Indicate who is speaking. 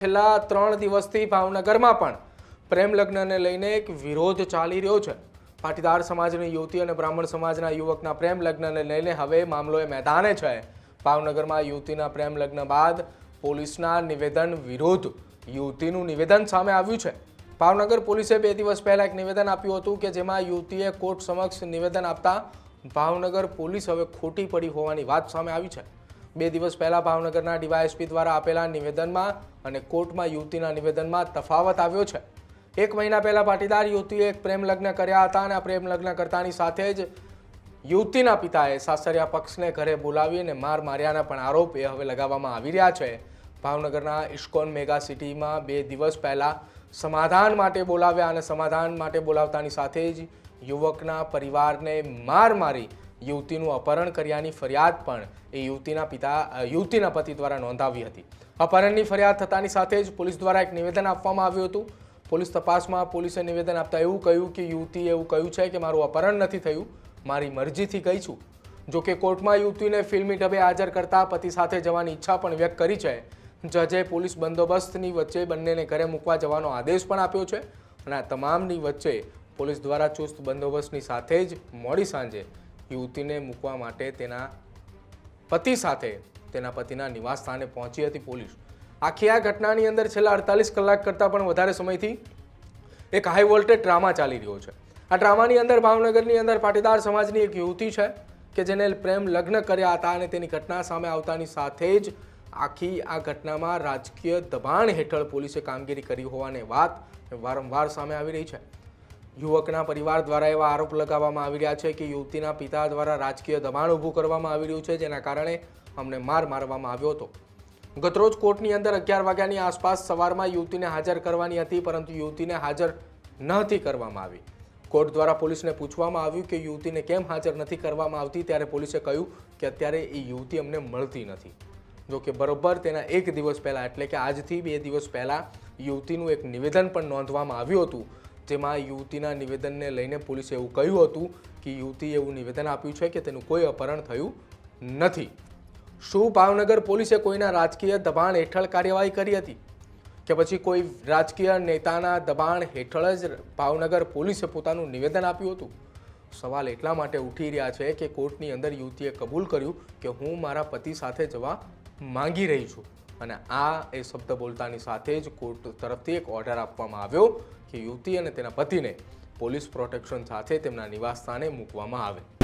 Speaker 1: છેલ્લા 3 દિવસથી ભાવનગરમાં પણ પ્રેમ લગ્નને લઈને એક વિરોધ ચાલી રહ્યો છે। પાટીદાર સમાજની યુવતી અને બ્રાહ્મણ સમાજના યુવકના પ્રેમ લગ્નને લઈને હવે મામલો મેદાને છે। ભાવનગરમાં યુવતીના પ્રેમ લગ્ન બાદ પોલીસના નિવેદન વિરુદ્ધ યુવતીનું નિવેદન સામે આવ્યું છે। ભાવનગર પોલીસે 2 દિવસ પહેલા એક નિવેદન આપ્યું હતું કે જેમાં યુવતીએ કોર્ટ સમક્ષ નિવેદન આપતા ભાવનગર પોલીસ હવે ખોટી પડી હોવાની વાત સામે આવી છે। 2 દિવસ પહેલા ભાવનગરના ડીવાયએસપી દ્વારા આપેલા નિવેદનમાં અને કોર્ટમાં યુવતીના નિવેદનમાં તફાવત આવ્યો છે। 1 મહિના પહેલા પાટીદાર યુવતીએ એક પ્રેમ લગ્ન કર્યા હતા અને આ પ્રેમ લગ્ન કરતાની સાથે જ યુવતીના પિતાએ સાસરિયા પક્ષને ઘરે બોલાવીને માર્યાના પણ આરોપ હવે લગાવવામાં આવી રહ્યા છે। ભાવનગરના ઇસ્કોન મેગા સિટીમાં 2 દિવસ પહેલા સમાધાન માટે બોલાવ્યા અને સમાધાન માટે બોલાવતાની સાથે જ યુવકના પરિવારને મારી યુવતીનું અપહરણ કર્યાની ફરિયાદ પણ એ યુવતીના પતિ દ્વારા નોંધાવી હતી। અપહરણની ફરિયાદ થતાની સાથે જ પોલીસ દ્વારા એક નિવેદન આપવામાં આવ્યું હતું। પોલીસ તપાસમાં પોલીસે નિવેદન આપતા એવું કહ્યું કે યુવતીએ એવું કહ્યું છે કે મારું અપહરણ નથી થયું, મારી મરજીથી ગઈ છું। જો કે કોર્ટમાં યુવતીને ફિલ્મી ઢબે હાજર કરતા પતિ સાથે જવાની ઈચ્છા પણ વ્યક્ત કરી છે। જજે પોલીસ બંદોબસ્તની વચ્ચે બંનેને ઘરે મૂકવા જવાનો આદેશ પણ આપ્યો છે અને આ તમામની વચ્ચે પોલીસ દ્વારા ચુસ્ત બંદોબસ્તની સાથે જ મોડી સાંજે યુવતીને મૂકવા માટે તેના પતિ સાથે તેના પતિના નિવાસ સ્થાને પહોંચી હતી પોલીસ। આખી આ ઘટનાની અંદર છેલ્લા 48 કલાક કરતાં પણ વધારે સમયથી એક હાઈ વોલ્ટેજ ડ્રામા ચાલી રહ્યો છે। આ ડ્રામાની અંદર ભાવનગરની અંદર પાટીદાર સમાજની એક યુવતી છે કે જેને પ્રેમ લગ્ન કર્યા હતા અને તેની ઘટના સામે આવતાની સાથે જ આખી આ ઘટનામાં રાજકીય દબાણ હેઠળ પોલીસે કામગીરી કરી હોવાની વાત વારંવાર સામે આવી રહી છે। યુવકના પરિવાર દ્વારા એવા આરોપ લગાવવામાં આવી રહ્યા છે કે યુવતીના પિતા દ્વારા રાજકીય દબાણ ઊભું કરવામાં આવી રહ્યું છે, જેના કારણે અમને મારવામાં આવ્યો હતો। ગતરોજ કોર્ટની અંદર 11 વાગ્યાની આસપાસ સવારમાં યુવતીને હાજર કરવાની હતી, પરંતુ યુવતીને હાજર નહોતી કરવામાં આવી। કોર્ટ દ્વારા પોલીસને પૂછવામાં આવ્યું કે યુવતીને કેમ હાજર નથી કરવામાં આવતી, ત્યારે પોલીસે કહ્યું કે અત્યારે એ યુવતી અમને મળતી નથી। જો કે બરોબર તેના 1 દિવસ પહેલાં એટલે કે આજથી 2 દિવસ પહેલાં યુવતીનું એક નિવેદન પણ નોંધવામાં આવ્યું હતું, જેમાં યુવતીના નિવેદનને લઈને પોલીસે એવું કહ્યું હતું કે યુવતીએ એવું નિવેદન આપ્યું છે કે તેનું કોઈ અપહરણ થયું નથી। શું ભાવનગર પોલીસે કોઈના રાજકીય દબાણ હેઠળ કાર્યવાહી કરી હતી કે પછી કોઈ રાજકીય નેતાના દબાણ હેઠળ જ ભાવનગર પોલીસે પોતાનું નિવેદન આપ્યું હતું? સવાલ એટલા માટે ઉઠી રહ્યા છે કે કોર્ટની અંદર યુવતીએ કબૂલ કર્યું કે હું મારા પતિ સાથે જવા માંગી રહી છું અને આ એ શબ્દ બોલતાની સાથે જ કોર્ટ તરફથી એક ઓર્ડર આપવામાં આવ્યો કે યુવતી અને તેના પતિને પોલીસ પ્રોટેક્શન સાથે તેમના નિવાસ સ્થાને મૂકવામાં આવે।